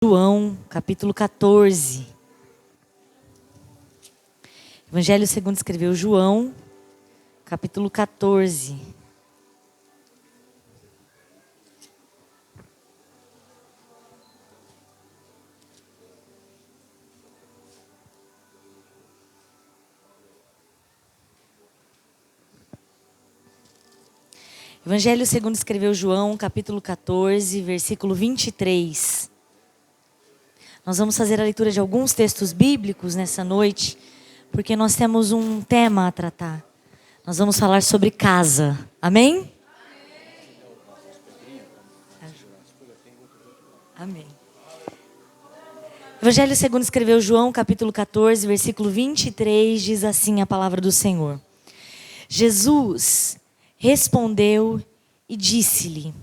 João, capítulo 14. Evangelho segundo escreveu João, capítulo 14. Evangelho segundo escreveu João, capítulo 14, versículo 23. Nós vamos fazer a leitura de alguns textos bíblicos nessa noite, porque nós temos um tema a tratar. Nós vamos falar sobre casa. Amém? Amém. Evangelho segundo escreveu João, capítulo 14, versículo 23, diz assim a palavra do Senhor. Jesus respondeu e disse-lhe: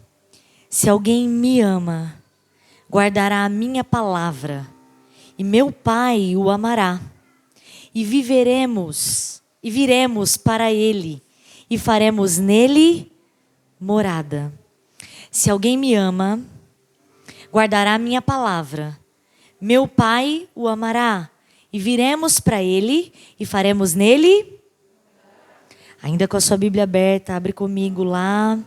se alguém me ama, guardará a minha palavra, e meu Pai o amará, e viremos para ele, e faremos nele morada. Se alguém me ama, guardará a minha palavra, meu Pai o amará, e viremos para ele, e faremos nele. Ainda com a sua Bíblia aberta, abre comigo lá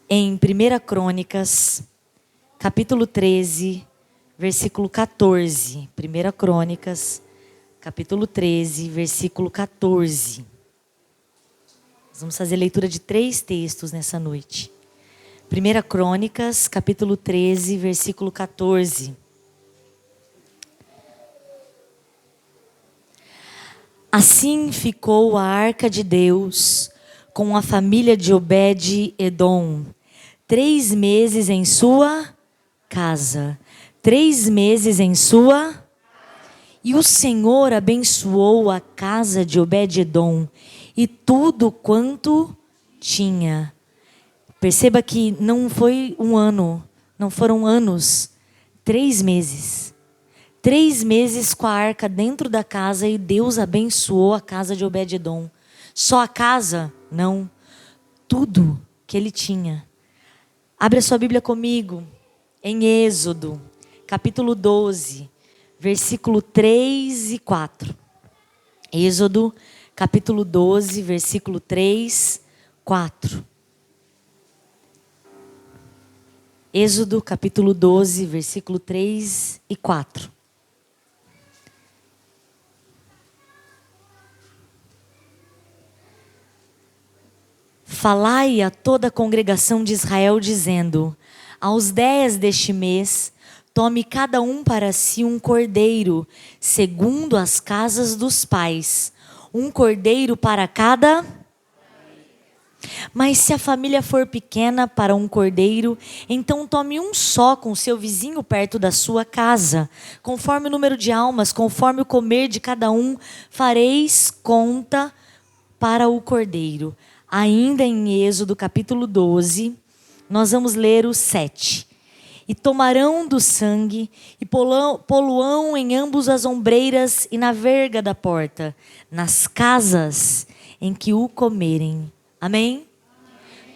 em 1 Crônicas, capítulo 13, versículo 14. 1 Crônicas, capítulo 13, versículo 14. Nós vamos fazer leitura de 3 textos nessa noite. 1 Crônicas, capítulo 13, versículo 14. Assim ficou a arca de Deus com a família de Obed-edom 3 meses em sua casa. 3 meses em sua. E o Senhor abençoou a casa de Obed-edom e tudo quanto tinha. Perceba que não foi um ano, não foram anos, 3 meses. 3 meses com a arca dentro da casa e Deus abençoou a casa de Obed-edom. Só a casa? Não. Tudo que ele tinha. Abre a sua Bíblia comigo em Êxodo, capítulo 12, versículo 3 e 4. Êxodo, capítulo 12, versículo 3, 4. Êxodo, capítulo 12, versículo 3 e 4. Falai a toda a congregação de Israel, dizendo: aos 10 deste mês, tome cada um para si um cordeiro, segundo as casas dos pais, um cordeiro para cada. Mas se a família for pequena para um cordeiro, então tome um só com seu vizinho perto da sua casa. Conforme o número de almas, conforme o comer de cada um, fareis conta para o cordeiro. Ainda em Êxodo capítulo 12, nós vamos ler o 7. E tomarão do sangue e poluão em ambos as ombreiras e na verga da porta, nas casas em que o comerem. Amém?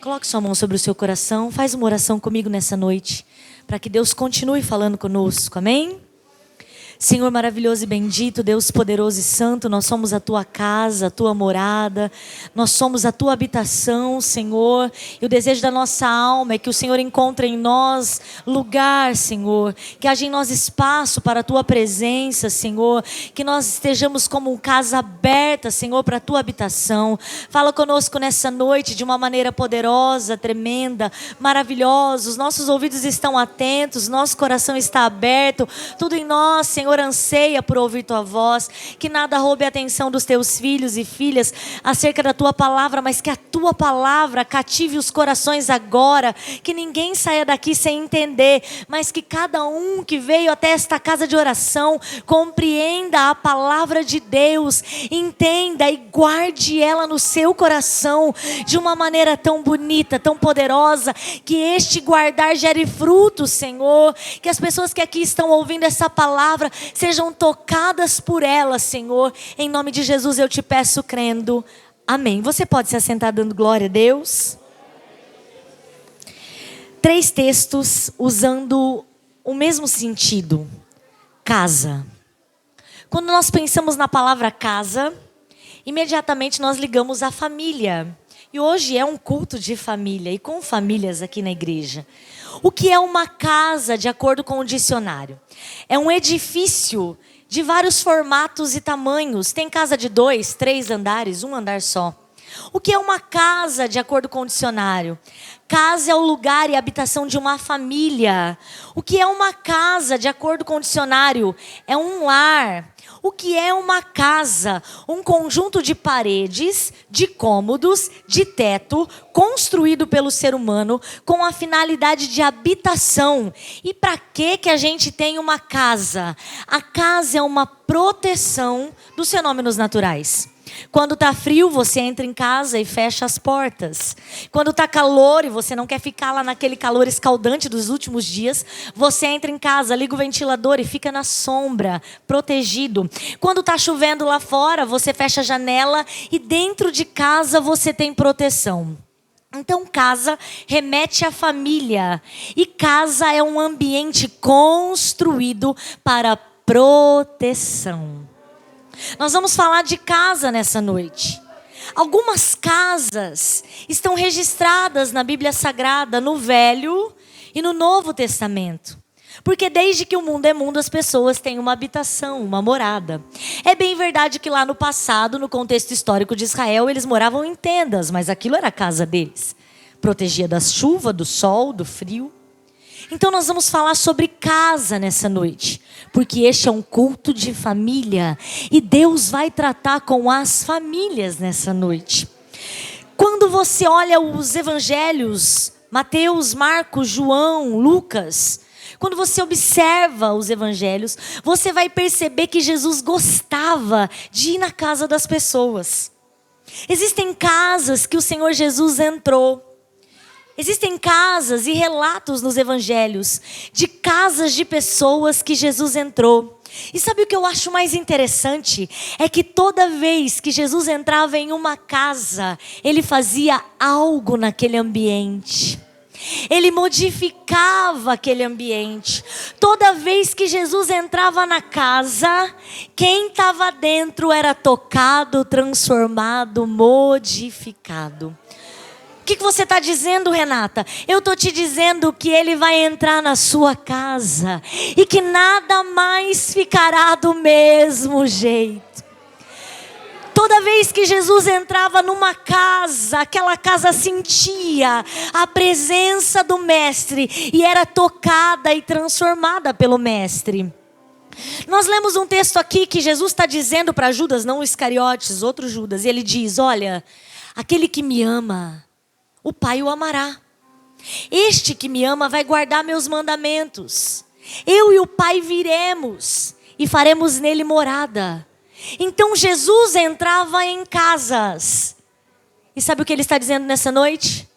Coloque sua mão sobre o seu coração, faz uma oração comigo nessa noite, para que Deus continue falando conosco. Amém? Senhor maravilhoso e bendito, Deus poderoso e santo, nós somos a tua casa, a tua morada, nós somos a tua habitação, Senhor, e o desejo da nossa alma é que o Senhor encontre em nós lugar, Senhor, que haja em nós espaço para a tua presença, Senhor, que nós estejamos como casa aberta, Senhor, para a tua habitação. Fala conosco nessa noite de uma maneira poderosa, tremenda, maravilhosa. Os nossos ouvidos estão atentos, nosso coração está aberto, tudo em nós, Senhor, anseia por ouvir tua voz, que nada roube a atenção dos teus filhos e filhas acerca da tua palavra, mas que a tua palavra cative os corações agora, que ninguém saia daqui sem entender, mas que cada um que veio até esta casa de oração compreenda a palavra de Deus, entenda e guarde ela no seu coração de uma maneira tão bonita, tão poderosa, que este guardar gere frutos, Senhor, que as pessoas que aqui estão ouvindo essa palavra sejam tocadas por ela, Senhor. Em nome de Jesus eu te peço crendo. Amém. Você pode se assentar dando glória a Deus? 3 textos usando o mesmo sentido. Casa. Quando nós pensamos na palavra casa, imediatamente nós ligamos à família. E hoje é um culto de família e com famílias aqui na igreja. O que é uma casa, de acordo com o dicionário? É um edifício de vários formatos e tamanhos. Tem casa de 2, 3 andares, um andar só. O que é uma casa, de acordo com o dicionário? Casa é o lugar e habitação de uma família. O que é uma casa, de acordo com o dicionário? É um lar. O que é uma casa? Um conjunto de paredes, de cômodos, de teto, construído pelo ser humano com a finalidade de habitação. E para que a gente tem uma casa? A casa é uma proteção dos fenômenos naturais. Quando está frio, você entra em casa e fecha as portas. Quando está calor e você não quer ficar lá naquele calor escaldante dos últimos dias, você entra em casa, liga o ventilador e fica na sombra, protegido. Quando está chovendo lá fora, você fecha a janela e dentro de casa você tem proteção. Então, casa remete à família. E casa é um ambiente construído para proteção. Nós vamos falar de casa nessa noite. Algumas casas estão registradas na Bíblia Sagrada, no Velho e no Novo Testamento. Porque desde que o mundo é mundo, as pessoas têm uma habitação, uma morada. É bem verdade que lá no passado, no contexto histórico de Israel, eles moravam em tendas, mas aquilo era a casa deles. Protegia da chuva, do sol, do frio. Então nós vamos falar sobre casa nessa noite, porque este é um culto de família e Deus vai tratar com as famílias nessa noite. Quando você olha os evangelhos, Mateus, Marcos, João, Lucas, quando você observa os evangelhos, você vai perceber que Jesus gostava de ir na casa das pessoas. Existem casas que o Senhor Jesus entrou. Existem casas e relatos nos evangelhos de casas de pessoas que Jesus entrou. E sabe o que eu acho mais interessante? É que toda vez que Jesus entrava em uma casa, ele fazia algo naquele ambiente. Ele modificava aquele ambiente. Toda vez que Jesus entrava na casa, quem estava dentro era tocado, transformado, modificado. O que você está dizendo, Renata? Eu estou te dizendo que Ele vai entrar na sua casa e que nada mais ficará do mesmo jeito. Toda vez que Jesus entrava numa casa, aquela casa sentia a presença do Mestre e era tocada e transformada pelo Mestre. Nós lemos um texto aqui que Jesus está dizendo para Judas, não o Iscariotes, outro Judas, e ele diz: olha, aquele que me ama, o Pai o amará. Este que me ama vai guardar meus mandamentos. Eu e o Pai viremos e faremos nele morada. Então Jesus entrava em casas. E sabe o que ele está dizendo nessa noite?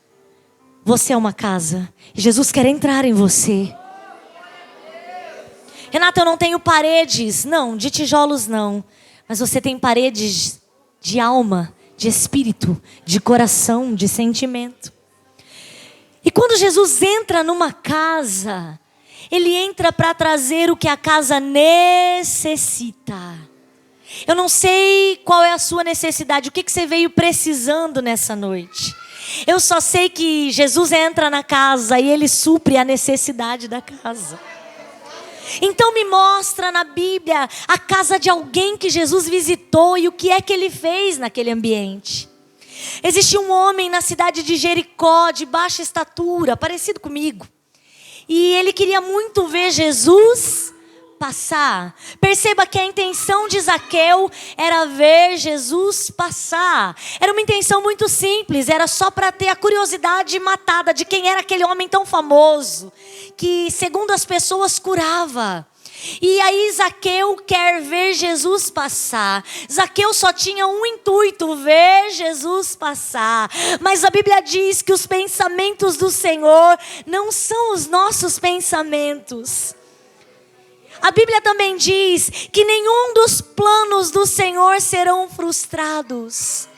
Você é uma casa. E Jesus quer entrar em você. Renata, eu não tenho paredes. Não, de tijolos não. Mas você tem paredes de alma, de espírito, de coração, de sentimento. E quando Jesus entra numa casa, Ele entra para trazer o que a casa necessita. Eu não sei qual é a sua necessidade, o que você veio precisando nessa noite. Eu só sei que Jesus entra na casa e Ele supre a necessidade da casa. Então me mostra na Bíblia a casa de alguém que Jesus visitou e o que é que Ele fez naquele ambiente. Existe um homem na cidade de Jericó, de baixa estatura, parecido comigo. E ele queria muito ver Jesus passar. Perceba que a intenção de Zaqueu era ver Jesus passar. Era uma intenção muito simples, era só para ter a curiosidade matada de quem era aquele homem tão famoso, que segundo as pessoas curava. E aí Zaqueu quer ver Jesus passar. Zaqueu só tinha um intuito: ver Jesus passar. Mas a Bíblia diz que os pensamentos do Senhor não são os nossos pensamentos. A Bíblia também diz que nenhum dos planos do Senhor serão frustrados.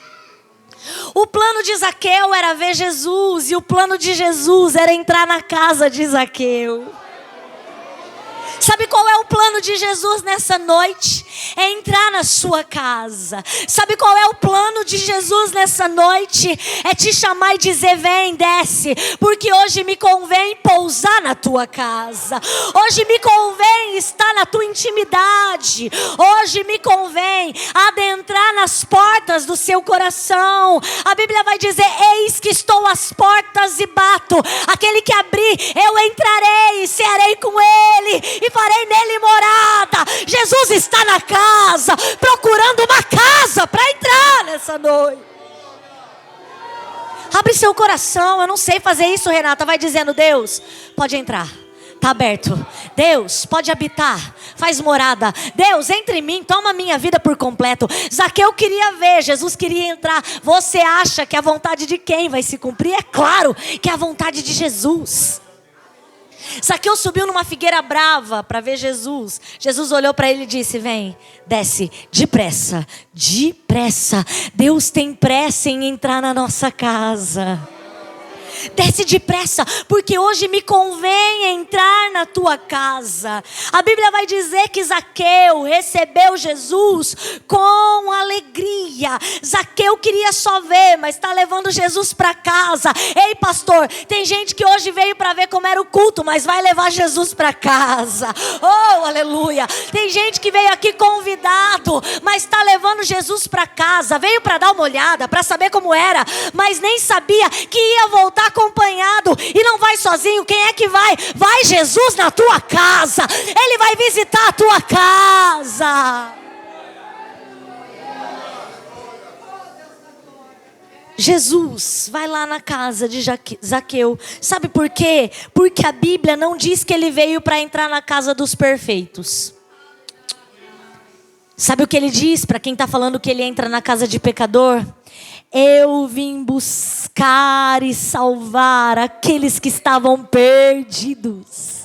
O plano de Zaqueu era ver Jesus, e o plano de Jesus era entrar na casa de Zaqueu. Sabe qual é o plano de Jesus nessa noite? É entrar na sua casa. Sabe qual é o plano de Jesus nessa noite? É te chamar e dizer: vem, desce, porque hoje me convém pousar na tua casa. Hoje me convém estar na tua intimidade. Hoje me convém adentrar nas portas do seu coração. A Bíblia vai dizer: eis que estou às portas e bato. Aquele que abrir, eu entrarei e cearei com ele e farei nele morada. Jesus está na casa, procurando uma casa para entrar nessa noite. Abre seu coração. Eu não sei fazer isso, Renata. Vai dizendo: Deus, pode entrar. Está aberto. Deus, pode habitar. Faz morada. Deus, entre em mim, toma minha vida por completo. Zaqueu queria ver, Jesus queria entrar. Você acha que a vontade de quem vai se cumprir? É claro que é a vontade de Jesus. Zaqueu subiu numa figueira brava para ver Jesus. Jesus olhou para ele e disse: vem, desce, depressa, depressa. Deus tem pressa em entrar na nossa casa. Desce depressa, porque hoje me convém entrar na tua casa. A Bíblia vai dizer que Zaqueu recebeu Jesus com alegria. Zaqueu queria só ver, mas está levando Jesus para casa. Ei, pastor, tem gente que hoje veio para ver como era o culto, mas vai levar Jesus para casa. Oh, aleluia. Tem gente que veio aqui convidado, mas está levando Jesus para casa. Veio para dar uma olhada, para saber como era, mas nem sabia que ia voltar acompanhado. E não vai sozinho. Quem é que vai? Vai Jesus na tua casa. Ele vai visitar a tua casa. Jesus vai lá na casa de Zaqueu. Sabe por quê? Porque a Bíblia não diz que ele veio para entrar na casa dos perfeitos. Sabe o que ele diz para quem está falando que ele entra na casa de pecador? Eu vim buscar e salvar aqueles que estavam perdidos.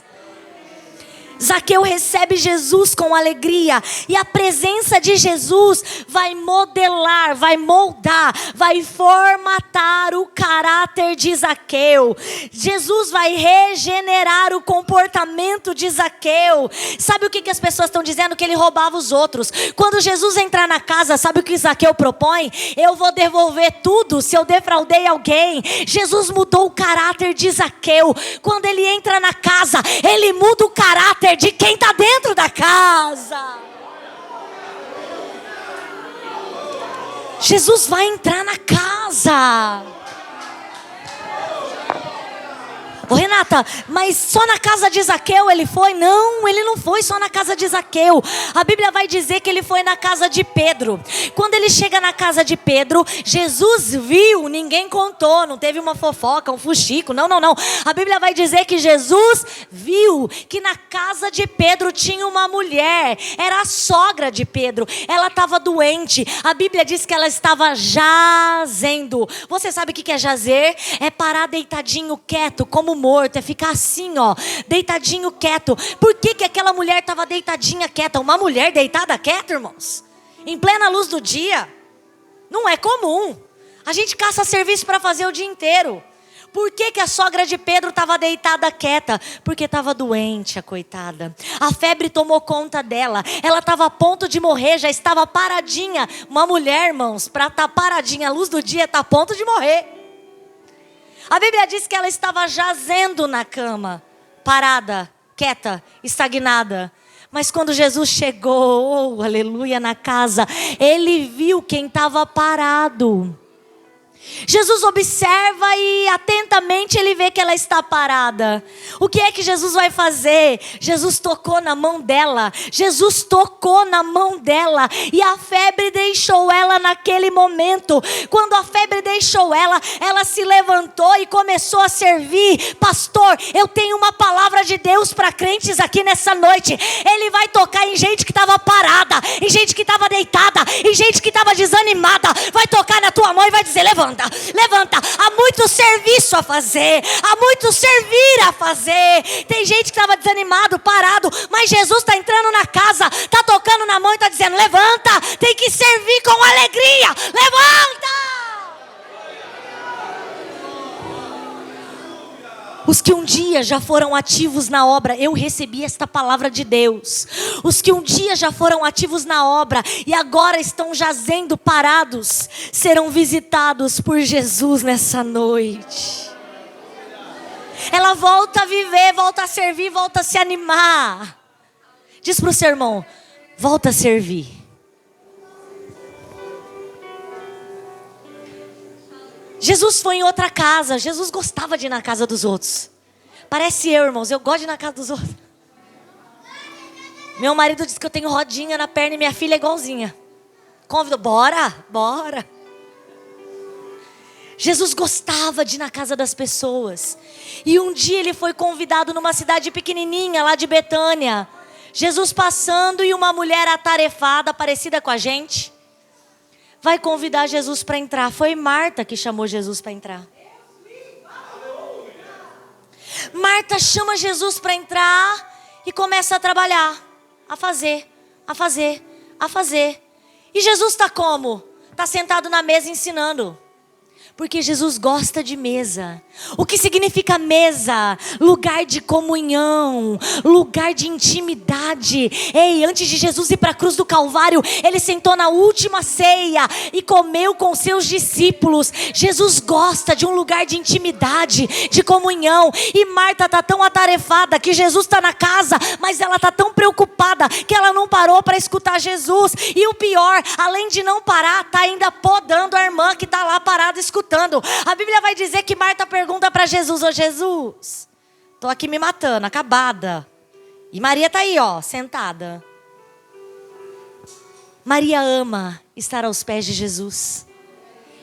Zaqueu recebe Jesus com alegria. E a presença de Jesus vai modelar, vai moldar, vai formatar o caráter de Zaqueu. Jesus vai regenerar o comportamento de Zaqueu. Sabe o que as pessoas estão dizendo? Que ele roubava os outros. Quando Jesus entrar na casa, sabe o que Zaqueu propõe? Eu vou devolver tudo se eu defraudei alguém. Jesus mudou o caráter de Zaqueu. Quando ele entra na casa, ele muda o caráter de quem está dentro da casa. Jesus vai entrar na casa. Ô Renata, mas só na casa de Zaqueu ele foi? Não, ele não foi só na casa de Zaqueu. A Bíblia vai dizer que ele foi na casa de Pedro. Quando ele chega na casa de Pedro, Jesus viu, ninguém contou, não teve uma fofoca, um fuxico, não. A Bíblia vai dizer que Jesus viu que na casa de Pedro tinha uma mulher, era a sogra de Pedro, ela estava doente. A Bíblia diz que ela estava jazendo. Você sabe o que é jazer? É parar deitadinho quieto, como morto, é ficar assim, ó, deitadinho quieto. Por que aquela mulher estava deitadinha quieta? Uma mulher deitada quieta, irmãos, em plena luz do dia, não é comum. A gente caça serviço para fazer o dia inteiro. Por que a sogra de Pedro estava deitada quieta? Porque estava doente, a coitada. A febre tomou conta dela. Ela estava a ponto de morrer, já estava paradinha. Uma mulher, irmãos, para estar paradinha à luz do dia, está a ponto de morrer. A Bíblia diz que ela estava jazendo na cama, parada, quieta, estagnada. Mas quando Jesus chegou, oh, aleluia, na casa, ele viu quem estava parado. Jesus observa e atentamente ele vê que ela está parada. O que é que Jesus vai fazer? Jesus tocou na mão dela. Jesus tocou na mão dela. E a febre deixou ela naquele momento. Quando a febre deixou ela, ela se levantou e começou a servir. Pastor, eu tenho uma palavra de Deus para crentes aqui nessa noite. Ele vai tocar em gente que estava parada, em gente que estava deitada, em gente que estava desanimada. Vai tocar na tua mão e vai dizer: levanta. Levanta, há muito serviço a fazer, há muito servir a fazer. Tem gente que estava desanimado, parado, mas Jesus está entrando na casa, está tocando na mão e está dizendo: levanta, tem que servir com alegria, levanta. Os que um dia já foram ativos na obra, eu recebi esta palavra de Deus. Os que um dia já foram ativos na obra e agora estão jazendo parados, serão visitados por Jesus nessa noite. Ela volta a viver, volta a servir, volta a se animar. Diz para o seu irmão, volta a servir. Jesus foi em outra casa. Jesus gostava de ir na casa dos outros. Parece eu, irmãos. Eu gosto de ir na casa dos outros. Meu marido disse que eu tenho rodinha na perna e minha filha é igualzinha. Convidou, bora, bora. Jesus gostava de ir na casa das pessoas. E um dia ele foi convidado numa cidade pequenininha, lá de Betânia. Jesus passando e uma mulher atarefada, parecida com a gente, vai convidar Jesus para entrar. Foi Marta que chamou Jesus para entrar. Marta chama Jesus para entrar e começa a trabalhar, a fazer. E Jesus está como? Está sentado na mesa ensinando. Porque Jesus gosta de mesa. O que significa mesa? Lugar de comunhão, lugar de intimidade. Ei, antes de Jesus ir para a cruz do Calvário, ele sentou na última ceia e comeu com seus discípulos. Jesus gosta de um lugar de intimidade, de comunhão. E Marta está tão atarefada que Jesus está na casa, mas ela está tão preocupada que ela não parou para escutar Jesus. E o pior, além de não parar, está ainda podando a irmã que está lá parada escutando. A Bíblia vai dizer que Marta pergunta para Jesus: ô Jesus, estou aqui me matando, acabada. E Maria está aí, ó, sentada. Maria ama estar aos pés de Jesus.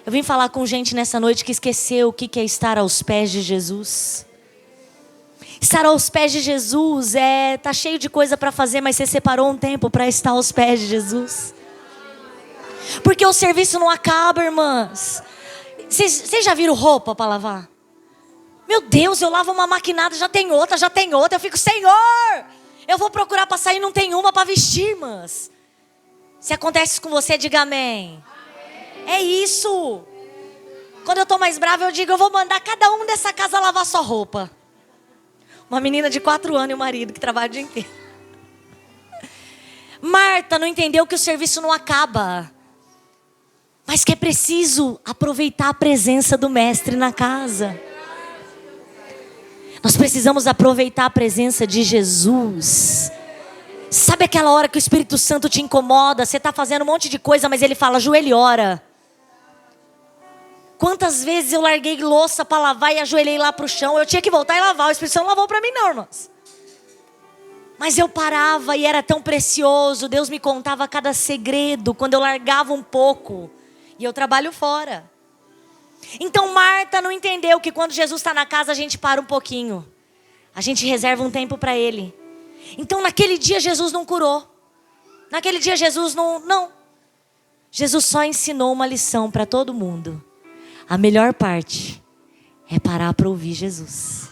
Eu vim falar com gente nessa noite que esqueceu o que é estar aos pés de Jesus. Estar aos pés de Jesus tá cheio de coisa para fazer, mas você separou um tempo para estar aos pés de Jesus. Porque o serviço não acaba, irmãs. Vocês já viram roupa para lavar? Meu Deus, eu lavo uma maquinada, já tem outra. Eu fico, Senhor, eu vou procurar para sair, não tem uma para vestir, irmãs. Se acontece isso com você, diga amém. É isso. Quando eu estou mais brava, eu digo, eu vou mandar cada um dessa casa lavar sua roupa. Uma menina de 4 anos e o marido que trabalha o dia inteiro. Marta não entendeu que o serviço não acaba. Mas que é preciso aproveitar a presença do Mestre na casa. Nós precisamos aproveitar a presença de Jesus. Sabe aquela hora que o Espírito Santo te incomoda? Você está fazendo um monte de coisa, mas ele fala, ajoelha e ora. Quantas vezes eu larguei louça para lavar e ajoelhei lá para o chão. Eu tinha que voltar e lavar. O Espírito Santo não lavou para mim não, irmãos. Mas eu parava e era tão precioso. Deus me contava cada segredo quando eu largava um pouco. E eu trabalho fora. Então Marta não entendeu que quando Jesus está na casa a gente para um pouquinho. A gente reserva um tempo para Ele. Então naquele dia Jesus não curou. Naquele dia Jesus não. Jesus só ensinou uma lição para todo mundo. A melhor parte é parar para ouvir Jesus.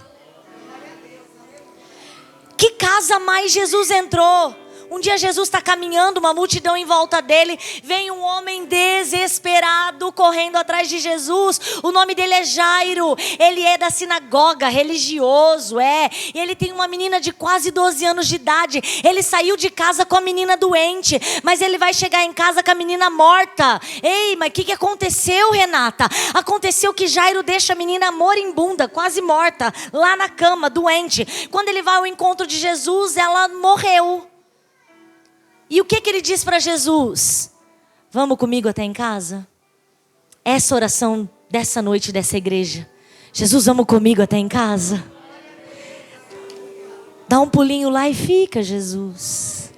Que casa mais Jesus entrou? Um dia Jesus está caminhando, uma multidão em volta dele. Vem um homem desesperado correndo atrás de Jesus. O nome dele é Jairo. Ele é da sinagoga, religioso, E ele tem uma menina de quase 12 anos de idade. Ele saiu de casa com a menina doente, mas ele vai chegar em casa com a menina morta. Ei, mas o que aconteceu, Renata? Aconteceu que Jairo deixa a menina moribunda, quase morta, lá na cama, doente. Quando ele vai ao encontro de Jesus, ela morreu. E o que ele diz para Jesus? Vamos comigo até em casa? Essa oração dessa noite, dessa igreja. Jesus, vamos comigo até em casa? Dá um pulinho lá e fica, Jesus.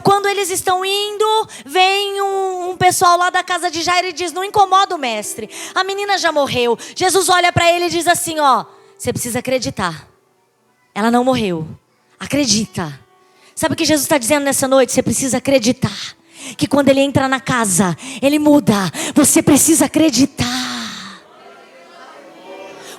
Quando eles estão indo, vem um pessoal lá da casa de Jairo e diz, não incomoda o mestre. A menina já morreu. Jesus olha para ele e diz assim, você precisa acreditar. Ela não morreu. Acredita. Sabe o que Jesus está dizendo nessa noite? Você precisa acreditar. Que quando ele entra na casa, ele muda. Você precisa acreditar.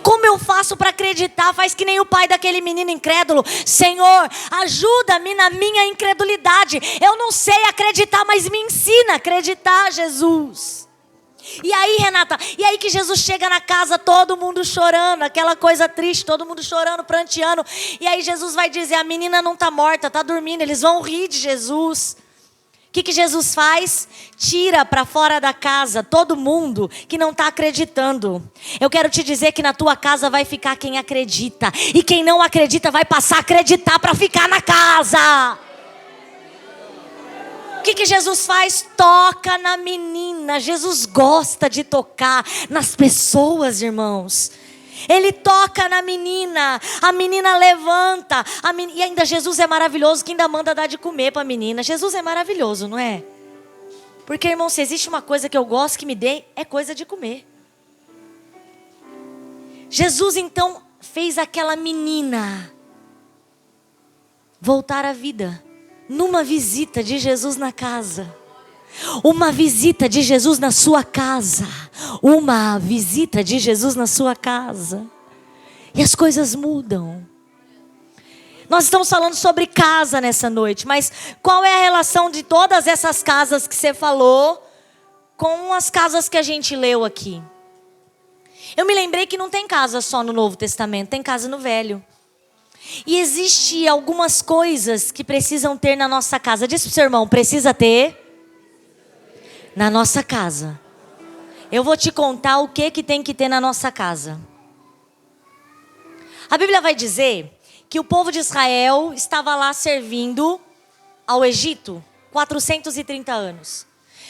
Como eu faço para acreditar? Faz que nem o pai daquele menino incrédulo. Senhor, ajuda-me na minha incredulidade. Eu não sei acreditar, mas me ensina a acreditar, Jesus. E aí, Renata, e aí que Jesus chega na casa, todo mundo chorando, aquela coisa triste, todo mundo chorando, pranteando. E aí Jesus vai dizer, a menina não está morta, está dormindo. Eles vão rir de Jesus. O que Jesus faz? Tira para fora da casa todo mundo que não está acreditando. Eu quero te dizer que na tua casa vai ficar quem acredita. E quem não acredita vai passar a acreditar para ficar na casa. O que Jesus faz? Toca na menina. Jesus gosta de tocar nas pessoas, irmãos. Ele toca na menina, a menina levanta. E ainda Jesus é maravilhoso que ainda manda dar de comer para a menina. Jesus é maravilhoso, não é? Porque, irmão, se existe uma coisa que eu gosto que me dê, é coisa de comer. Jesus então fez aquela menina voltar à vida. Numa visita de Jesus na casa. Uma visita de Jesus na sua casa. Uma visita de Jesus na sua casa. E as coisas mudam. Nós estamos falando sobre casa nessa noite. Mas qual é a relação de todas essas casas que você falou com as casas que a gente leu aqui? Eu me lembrei que não tem casa só no Novo Testamento. Tem casa no Velho. E existe algumas coisas que precisam ter na nossa casa. Diz para o seu irmão, precisa ter na nossa casa. Eu vou te contar o que tem que ter na nossa casa. A Bíblia vai dizer que o povo de Israel estava lá servindo ao Egito 430 anos.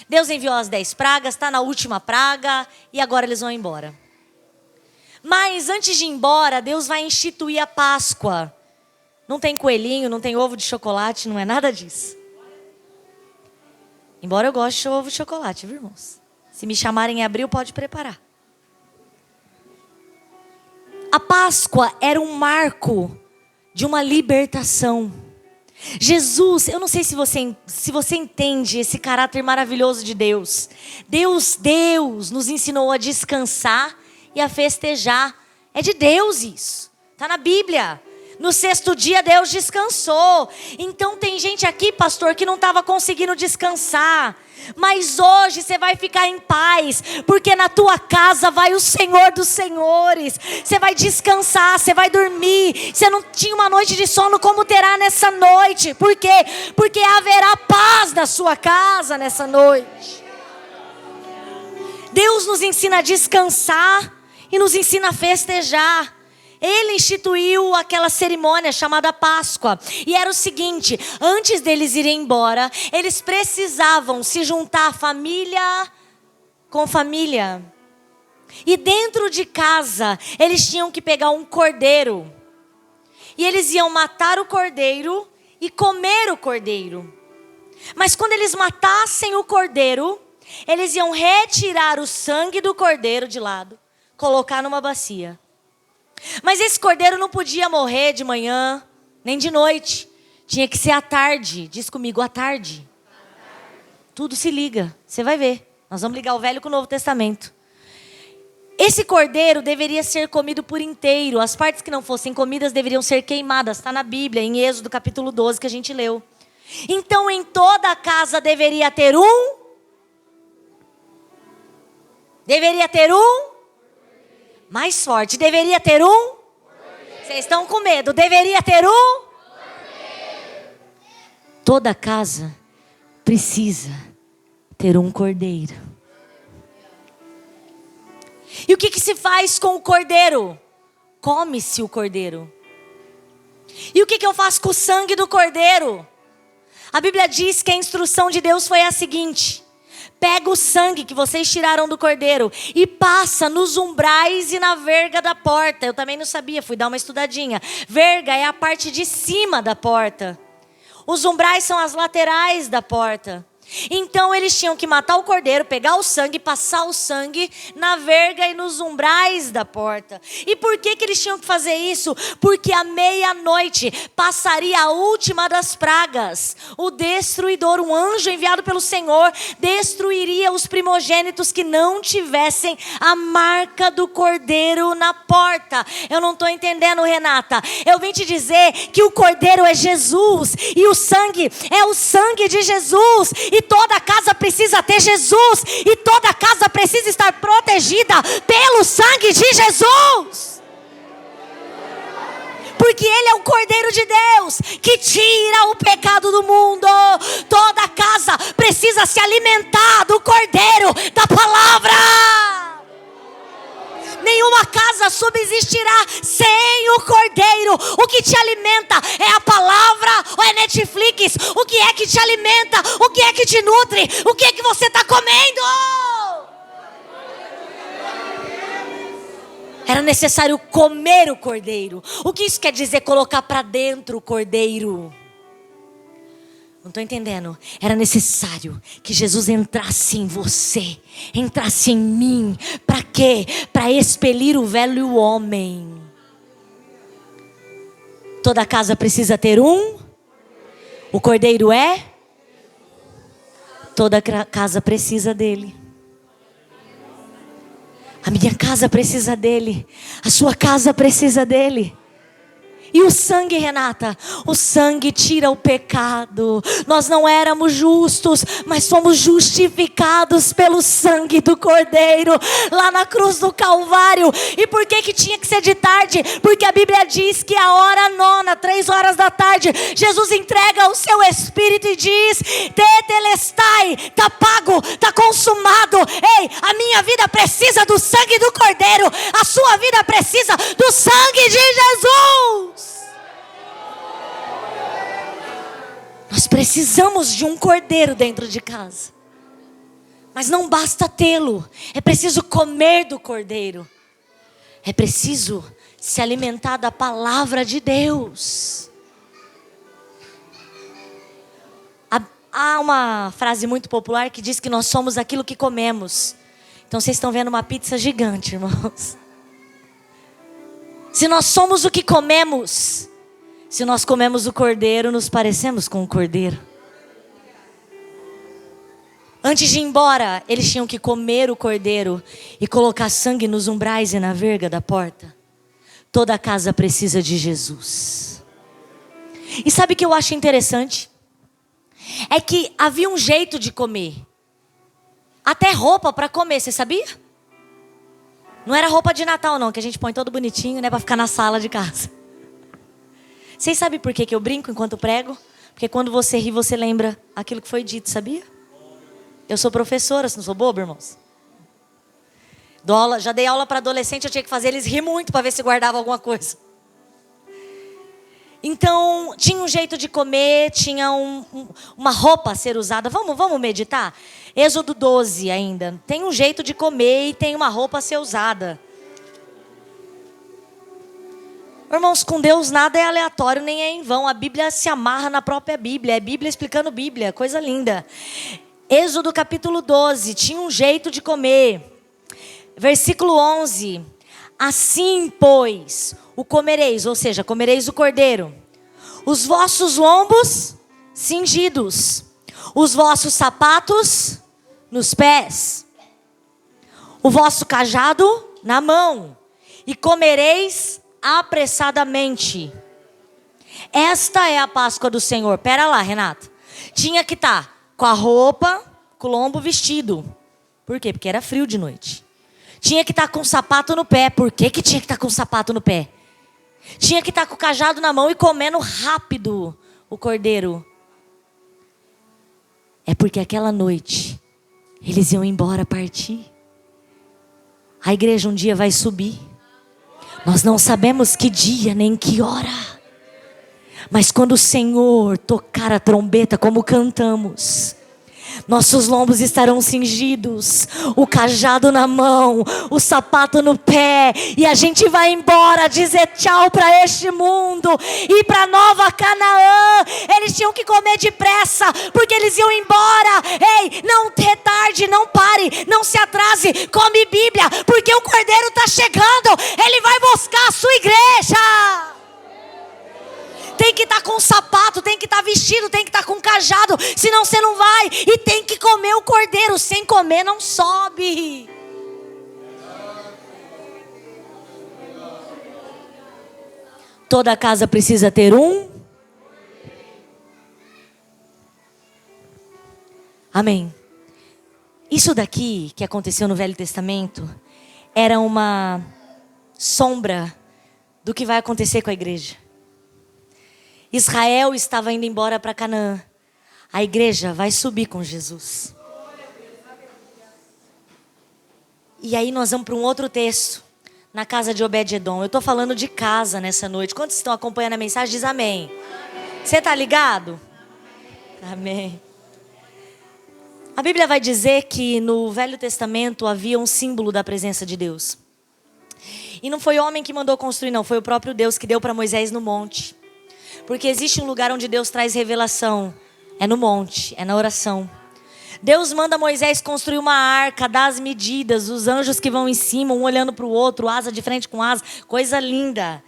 Deus enviou as 10 pragas, está na última praga e agora eles vão embora. Mas antes de ir embora, Deus vai instituir a Páscoa. Não tem coelhinho, não tem ovo de chocolate, não é nada disso. Embora eu goste de ovo de chocolate, viu, irmãos? Se me chamarem em abril, pode preparar. A Páscoa era um marco de uma libertação. Jesus, eu não sei se você entende esse caráter maravilhoso de Deus. Deus nos ensinou a descansar e a festejar. É de Deus isso. Está na Bíblia. No 6º dia Deus descansou. Então tem gente aqui, pastor, que não estava conseguindo descansar. Mas hoje você vai ficar em paz. Porque na tua casa vai o Senhor dos Senhores. Você vai descansar, você vai dormir. Você não tinha uma noite de sono, como terá nessa noite? Por quê? Porque haverá paz na sua casa nessa noite. Deus nos ensina a descansar e nos ensina a festejar. Ele instituiu aquela cerimônia chamada Páscoa. E era o seguinte, antes deles irem embora, eles precisavam se juntar família com família. E dentro de casa, eles tinham que pegar um cordeiro. E eles iam matar o cordeiro e comer o cordeiro. Mas quando eles matassem o cordeiro, eles iam retirar o sangue do cordeiro de lado, colocar numa bacia. Mas esse cordeiro não podia morrer de manhã, nem de noite. Tinha que ser à tarde. Diz comigo, à tarde. Tudo se liga, você vai ver. Nós vamos ligar o Velho com o Novo Testamento. Esse cordeiro deveria ser comido por inteiro. As partes que não fossem comidas deveriam ser queimadas. Está na Bíblia, em Êxodo capítulo 12, que a gente leu. Então em toda a casa deveria ter um. Mais forte, deveria ter um. Vocês estão com medo, deveria ter um. Toda casa precisa ter um cordeiro. E o que se faz com o cordeiro? Come-se o cordeiro. E o que eu faço com o sangue do cordeiro? A Bíblia diz que a instrução de Deus foi a seguinte: pega o sangue que vocês tiraram do cordeiro e passa nos umbrais e na verga da porta. Eu também não sabia, fui dar uma estudadinha. Verga é a parte de cima da porta. Os umbrais são as laterais da porta. Então eles tinham que matar o cordeiro, pegar o sangue, passar o sangue na verga e nos umbrais da porta. E por que eles tinham que fazer isso? Porque à meia-noite passaria a última das pragas. O destruidor, um anjo enviado pelo Senhor, destruiria os primogênitos que não tivessem a marca do cordeiro na porta. Eu não estou entendendo, Renata. Eu vim te dizer que o cordeiro é Jesus e o sangue é o sangue de Jesus. E e toda casa precisa ter Jesus, e toda casa precisa estar protegida pelo sangue de Jesus. Porque Ele é o Cordeiro de Deus que tira o pecado do mundo. Toda casa precisa se alimentar do Cordeiro, da palavra. Nenhuma casa subsistirá sem o Cordeiro. O que te alimenta é a palavra ou é Netflix? O que é que te alimenta? O que é que te nutre? O que é que você está comendo? Era necessário comer o Cordeiro. O que isso quer dizer? Colocar para dentro o Cordeiro. Não estou entendendo. Era necessário que Jesus entrasse em você, entrasse em mim. Para quê? Para expelir o velho homem. Toda casa precisa ter um. O Cordeiro é? Toda casa precisa dele. A minha casa precisa dele. A sua casa precisa dele. E o sangue, Renata? O sangue tira o pecado. Nós não éramos justos, mas fomos justificados pelo sangue do Cordeiro, lá na cruz do Calvário. E por que tinha que ser de tarde? Porque a Bíblia diz que a hora nona, 3 horas da tarde, Jesus entrega o seu Espírito e diz: Tetelestai, está pago, está consumado. Ei, a minha vida precisa do sangue do Cordeiro. A sua vida precisa do sangue de Jesus. Nós precisamos de um Cordeiro dentro de casa. Mas não basta tê-lo. É preciso comer do Cordeiro. É preciso se alimentar da palavra de Deus. Há uma frase muito popular que diz que nós somos aquilo que comemos. Então vocês estão vendo uma pizza gigante, irmãos. Se nós somos o que comemos, se nós comemos o Cordeiro, nos parecemos com o Cordeiro. Antes de ir embora, eles tinham que comer o Cordeiro e colocar sangue nos umbrais e na verga da porta. Toda casa precisa de Jesus. E sabe o que eu acho interessante? É que havia um jeito de comer. Até roupa para comer, você sabia? Não era roupa de Natal não, que a gente põe todo bonitinho, né, para ficar na sala de casa. Vocês sabem por que eu brinco enquanto prego? Porque quando você ri, você lembra aquilo que foi dito, sabia? Eu sou professora, não sou boba, irmãos? Já dei aula para adolescente, eu tinha que fazer eles rir muito para ver se guardava alguma coisa. Então, tinha um jeito de comer, tinha uma roupa a ser usada. Vamos meditar? Êxodo 12 ainda. Tem um jeito de comer e tem uma roupa a ser usada. Irmãos, com Deus nada é aleatório nem é em vão. A Bíblia se amarra na própria Bíblia. É Bíblia explicando Bíblia, coisa linda. Êxodo capítulo 12, tinha um jeito de comer. Versículo 11. Assim, pois, o comereis, ou seja, comereis o Cordeiro. Os vossos lombos cingidos, os vossos sapatos nos pés, o vosso cajado na mão, e comereis apressadamente. Esta é a Páscoa do Senhor. Pera lá, Renata. Tinha que estar com a roupa, com o lombo vestido. Por quê? Porque era frio de noite. Tinha que estar com o sapato no pé. Por que tinha que estar com o sapato no pé? Tinha que estar com o cajado na mão e comendo rápido o Cordeiro. É porque aquela noite eles iam embora, partir. A igreja um dia vai subir. Nós não sabemos que dia nem que hora. Mas quando o Senhor tocar a trombeta, como cantamos, nossos lombos estarão cingidos, o cajado na mão, o sapato no pé, e a gente vai embora dizer tchau para este mundo e para Nova Canaã. Eles tinham que comer depressa, porque eles iam embora. Ei, não retarde, não pare, não se atrase, come Bíblia, porque o Cordeiro está chegando, ele vai buscar a sua igreja. Tem que estar com sapato, tem que estar vestido, tem que estar com cajado, senão você não vai. E tem que comer o Cordeiro, sem comer não sobe. Toda casa precisa ter um. Amém. Isso daqui que aconteceu no Velho Testamento era uma sombra do que vai acontecer com a igreja. Israel estava indo embora para Canaã. A igreja vai subir com Jesus. E aí nós vamos para um outro texto. Na casa de Obed-edom. Eu estou falando de casa nessa noite. Quantos estão acompanhando a mensagem? Diz amém. Você está ligado? Amém. A Bíblia vai dizer que no Velho Testamento havia um símbolo da presença de Deus. E não foi homem que mandou construir, não. Foi o próprio Deus que deu para Moisés no monte. Porque existe um lugar onde Deus traz revelação. É no monte, é na oração. Deus manda Moisés construir uma arca, dá as medidas, os anjos que vão em cima, um olhando para o outro, asa de frente com asa. Coisa linda.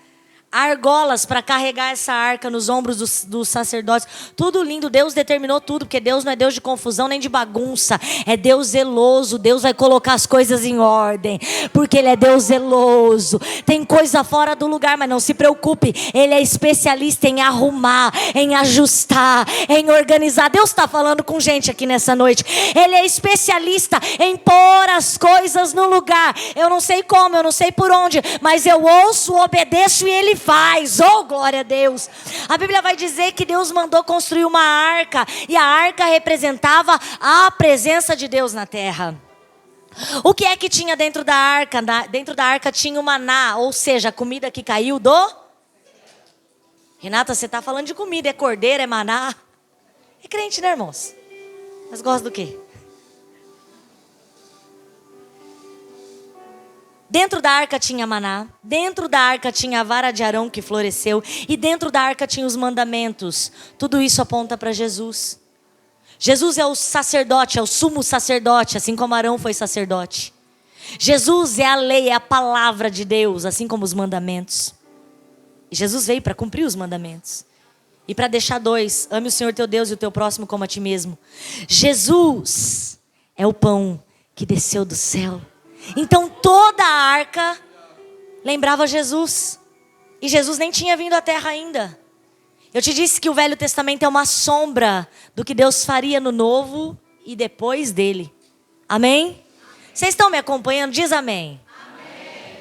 Argolas para carregar essa arca nos ombros dos sacerdotes. Tudo lindo, Deus determinou tudo, porque Deus não é Deus de confusão nem de bagunça. É Deus zeloso, Deus vai colocar as coisas em ordem, porque Ele é Deus zeloso. Tem coisa fora do lugar, mas não se preocupe, Ele é especialista em arrumar, em ajustar, em organizar. Deus está falando com gente aqui nessa noite. Ele é especialista em pôr as coisas no lugar. Eu não sei como, eu não sei por onde, mas eu ouço, obedeço e Ele faz. Oh, glória a Deus. A Bíblia vai dizer que Deus mandou construir uma arca, e a arca representava a presença de Deus na terra. O que é que tinha dentro da arca? Dentro da arca tinha o maná, ou seja, a comida que caiu do... Renata, você está falando de comida, é cordeiro, é maná. É crente, né, irmãos? Mas gosta do quê? Dentro da arca tinha maná, dentro da arca tinha a vara de Arão que floresceu, e dentro da arca tinha os mandamentos. Tudo isso aponta para Jesus. Jesus é o sacerdote, é o sumo sacerdote, assim como Arão foi sacerdote. Jesus é a lei, é a palavra de Deus, assim como os mandamentos. E Jesus veio para cumprir os mandamentos. E para deixar dois: ame o Senhor teu Deus e o teu próximo como a ti mesmo. Jesus é o pão que desceu do céu. Então toda a arca lembrava Jesus. E Jesus nem tinha vindo à terra ainda. Eu te disse que o Velho Testamento é uma sombra do que Deus faria no Novo e depois dele. Amém? Vocês estão me acompanhando? Diz amém. Amém.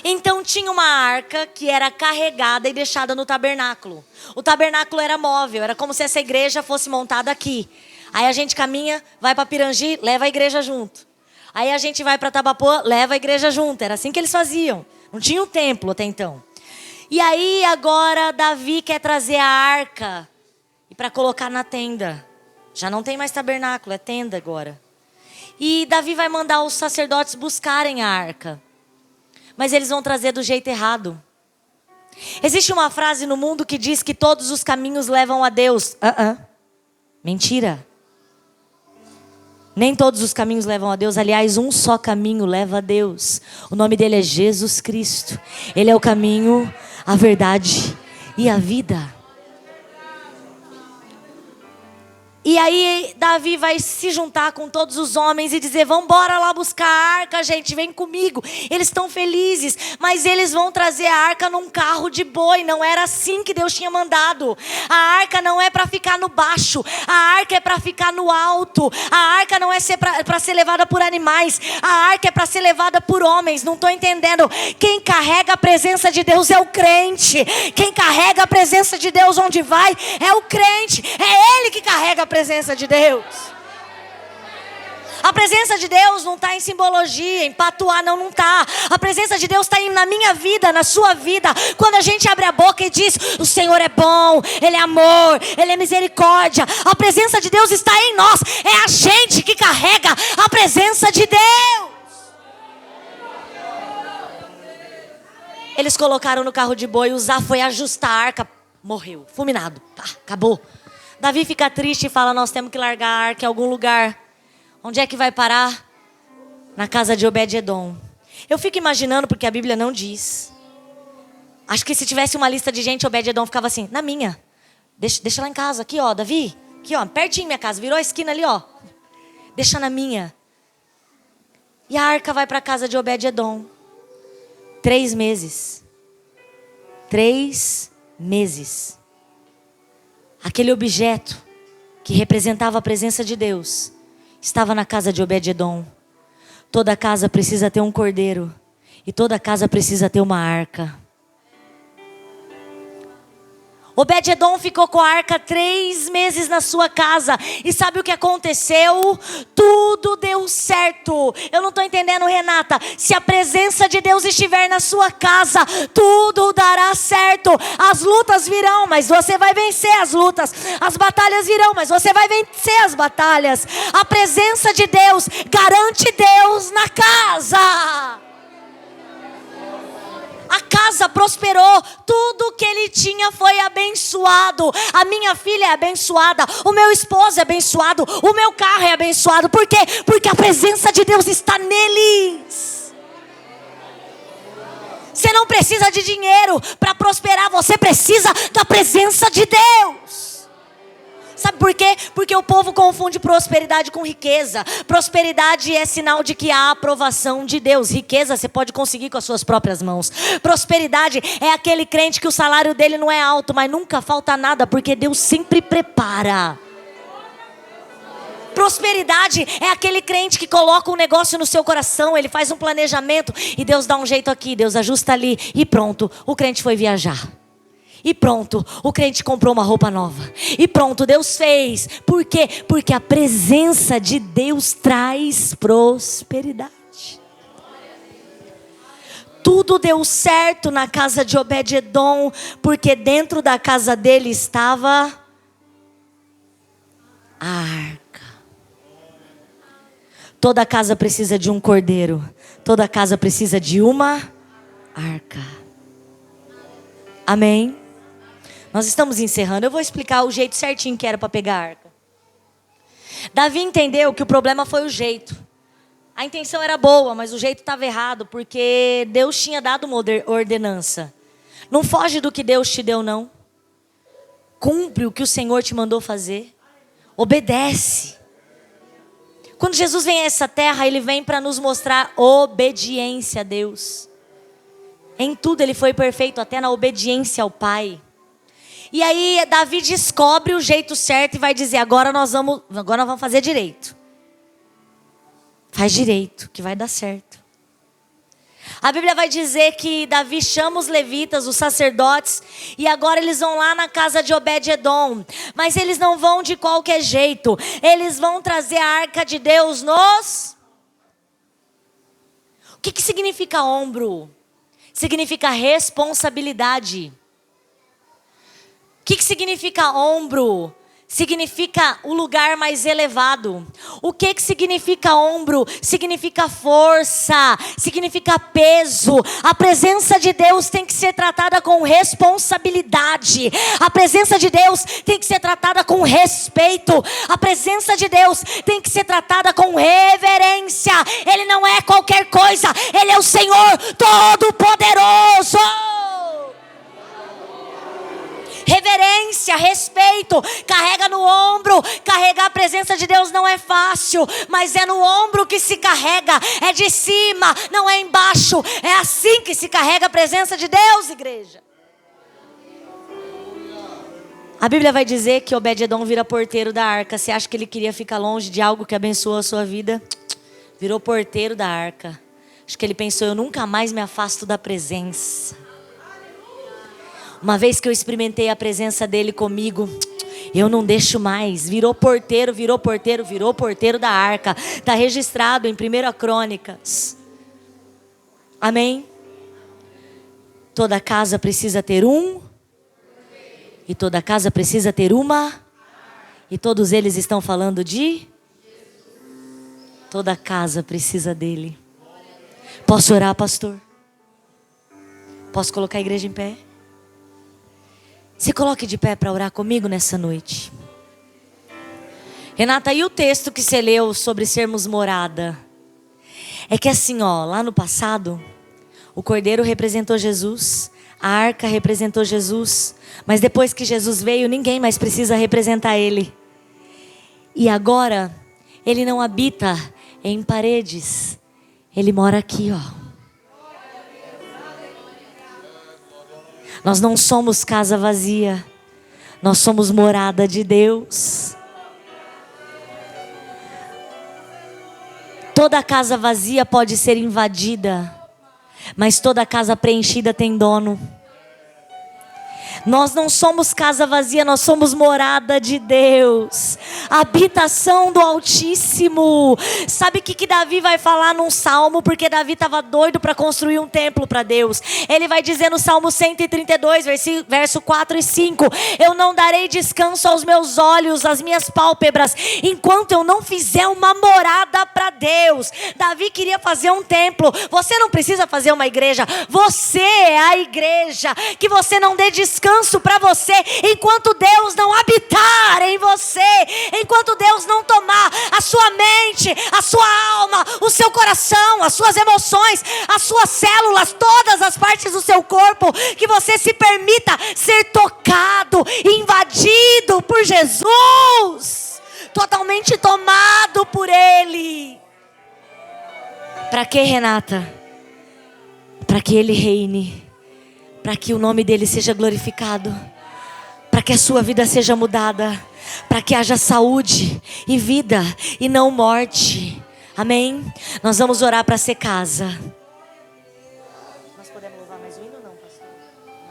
Então tinha uma arca que era carregada e deixada no tabernáculo. O tabernáculo era móvel, era como se essa igreja fosse montada aqui. Aí a gente caminha, vai para Pirangi, leva a igreja junto. Aí a gente vai para Tabapuã, leva a igreja junto. Era assim que eles faziam. Não tinha um templo até então. E aí agora Davi quer trazer a arca e para colocar na tenda. Já não tem mais tabernáculo, é tenda agora. E Davi vai mandar os sacerdotes buscarem a arca. Mas eles vão trazer do jeito errado. Existe uma frase no mundo que diz que todos os caminhos levam a Deus. Mentira. Nem todos os caminhos levam a Deus. Aliás, um só caminho leva a Deus. O nome dele é Jesus Cristo. Ele é o caminho, a verdade e a vida. E aí Davi vai se juntar com todos os homens e dizer: vamos embora lá buscar a arca, gente, vem comigo. Eles estão felizes, mas eles vão trazer a arca num carro de boi. Não era assim que Deus tinha mandado. A arca não é para ficar no baixo, a arca é para ficar no alto. A arca não é para ser levada por animais, a arca é para ser levada por homens. Não estou entendendo. Quem carrega a presença de Deus é o crente. Quem carrega a presença de Deus onde vai é o crente. É ele que carrega a presença de Deus. A presença de Deus não está em simbologia, em patuá, não está. A presença de Deus está na minha vida, na sua vida. Quando a gente abre a boca e diz: o Senhor é bom, Ele é amor, Ele é misericórdia. A presença de Deus está em nós. É a gente que carrega a presença de Deus. Eles colocaram no carro de boi, Uzá foi ajustar a arca, morreu, fulminado, acabou. Davi fica triste e fala: nós temos que largar a arca em algum lugar. Onde é que vai parar? Na casa de Obed-edom. Eu fico imaginando, porque a Bíblia não diz. Acho que se tivesse uma lista de gente, Obed-edom ficava assim: na minha. Deixa lá em casa, aqui ó, Davi. Aqui ó, pertinho minha casa, virou a esquina ali ó. Deixa na minha. E a arca vai para a casa de Obed-edom. 3 meses. 3 meses. Aquele objeto que que representava a presença de Deus, estava na casa de Obed-edom. Toda casa precisa ter um cordeiro. E toda casa precisa ter uma arca. Obed-edom ficou com a arca 3 meses na sua casa. E sabe o que aconteceu? Tudo deu certo. Eu não estou entendendo, Renata. Se a presença de Deus estiver na sua casa, tudo dará certo. As lutas virão, mas você vai vencer as lutas. As batalhas virão, mas você vai vencer as batalhas. A presença de Deus garante Deus na casa. A casa prosperou, tudo que ele tinha foi abençoado. A minha filha é abençoada, o meu esposo é abençoado, o meu carro é abençoado. Por quê? Porque a presença de Deus está neles. Você não precisa de dinheiro para prosperar, você precisa da presença de Deus. Sabe por quê? Porque o povo confunde prosperidade com riqueza. Prosperidade é sinal de que há aprovação de Deus. Riqueza você pode conseguir com as suas próprias mãos. Prosperidade é aquele crente que o salário dele não é alto, mas nunca falta nada, porque Deus sempre prepara. Prosperidade é aquele crente que coloca um negócio no seu coração, ele faz um planejamento e Deus dá um jeito aqui, Deus ajusta ali e pronto, o crente foi viajar. E pronto, o crente comprou uma roupa nova. E pronto, Deus fez. Por quê? Porque a presença de Deus traz prosperidade. Tudo deu certo na casa de Obed-edom, porque dentro da casa dele estava a arca. Toda casa precisa de um cordeiro. Toda casa precisa de uma arca. Amém? Nós estamos encerrando. Eu vou explicar o jeito certinho que era para pegar a arca. Davi entendeu que o problema foi o jeito. A intenção era boa, mas o jeito estava errado, porque Deus tinha dado uma ordenança. Não foge do que Deus te deu, não. Cumpre o que o Senhor te mandou fazer. Obedece. Quando Jesus vem a essa terra, Ele vem para nos mostrar obediência a Deus. Em tudo Ele foi perfeito, até na obediência ao Pai. E aí Davi descobre o jeito certo e vai dizer, agora nós vamos fazer direito. Faz direito, que vai dar certo. A Bíblia vai dizer que Davi chama os levitas, os sacerdotes, e agora eles vão lá na casa de Obed-edom. Mas eles não vão de qualquer jeito. Eles vão trazer a arca de Deus nos... O que significa ombro? Significa responsabilidade. O que significa ombro? Significa o lugar mais elevado. O que significa ombro? Significa força, significa peso. A presença de Deus tem que ser tratada com responsabilidade. A presença de Deus tem que ser tratada com respeito. A presença de Deus tem que ser tratada com reverência. Ele não é qualquer coisa, Ele é o Senhor Todo-Poderoso. Reverência, respeito, carrega no ombro. Carregar a presença de Deus não é fácil, mas é no ombro que se carrega, é de cima, não é embaixo. É assim que se carrega a presença de Deus, igreja. A Bíblia vai dizer que Obed-edom vira porteiro da arca. Você acha que ele queria ficar longe de algo que abençoou a sua vida? Virou porteiro da arca. Acho que ele pensou, eu nunca mais me afasto da presença. Uma vez que eu experimentei a presença dele comigo, eu não deixo mais. Virou porteiro da arca. Está registrado em 1 Crônicas. Amém? Toda casa precisa ter um. E toda casa precisa ter uma. E todos eles estão falando de... Toda casa precisa dele. Posso orar, pastor? Posso colocar a igreja em pé? Se coloque de pé para orar comigo nessa noite. Renata, e o texto que você leu sobre sermos morada? É que assim, ó, lá no passado, o cordeiro representou Jesus, a arca representou Jesus, mas depois que Jesus veio, ninguém mais precisa representar Ele. E agora, Ele não habita em paredes, Ele mora aqui, ó. Nós não somos casa vazia. Nós somos morada de Deus. Toda casa vazia pode ser invadida, mas toda casa preenchida tem dono. Nós não somos casa vazia, nós somos morada de Deus, habitação do Altíssimo. Sabe o que Davi vai falar num salmo? Porque Davi estava doido para construir um templo para Deus. Ele vai dizer no Salmo 132, verso 4 e 5: eu não darei descanso aos meus olhos, às minhas pálpebras, enquanto eu não fizer uma morada para Deus. Davi queria fazer um templo. Você não precisa fazer uma igreja, você é a igreja. Que você não dê descanso para você enquanto Deus não habitar em você, enquanto Deus não tomar a sua mente, a sua alma, o seu coração, as suas emoções, as suas células, todas as partes do seu corpo. Que você se permita ser tocado, invadido por Jesus, totalmente tomado por Ele. Para que, Renata? Para que Ele reine, para que o nome dele seja glorificado, para que a sua vida seja mudada, para que haja saúde e vida e não morte. Amém? Nós vamos orar para ser casa. Nós podemos louvar mais um hino ou não, pastor?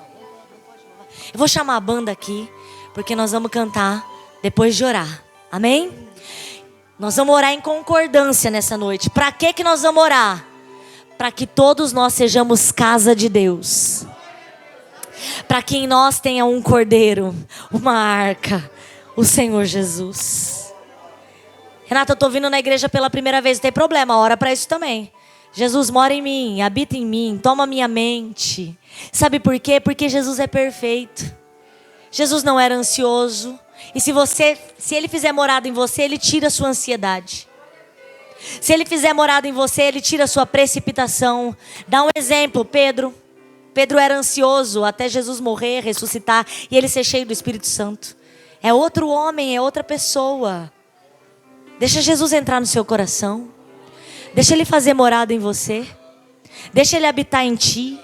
Não pode louvar. Eu vou chamar a banda aqui, porque nós vamos cantar depois de orar. Amém? Nós vamos orar em concordância nessa noite. Para que nós vamos orar? Para que todos nós sejamos casa de Deus. Para que em nós tenha um cordeiro, uma arca, o Senhor Jesus. Renata, eu estou vindo na igreja pela primeira vez, não tem problema, ora para isso também. Jesus mora em mim, habita em mim, toma minha mente. Sabe por quê? Porque Jesus é perfeito. Jesus não era ansioso. E se Ele fizer morada em você, Ele tira a sua ansiedade. Se Ele fizer morada em você, Ele tira a sua precipitação. Dá um exemplo, Pedro. Pedro era ansioso até Jesus morrer, ressuscitar e ele ser cheio do Espírito Santo. É outro homem, é outra pessoa. Deixa Jesus entrar no seu coração. Deixa Ele fazer morada em você. Deixa Ele habitar em ti.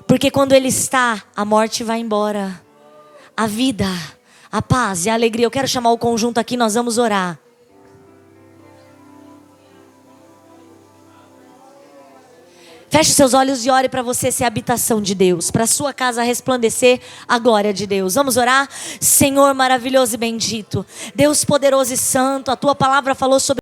Porque quando Ele está, a morte vai embora. A vida, a paz e a alegria. Eu quero chamar o conjunto aqui, nós vamos orar. Feche seus olhos e ore para você ser a habitação de Deus, para a sua casa resplandecer a glória de Deus. Vamos orar? Senhor maravilhoso e bendito, Deus poderoso e santo, a tua palavra falou sobre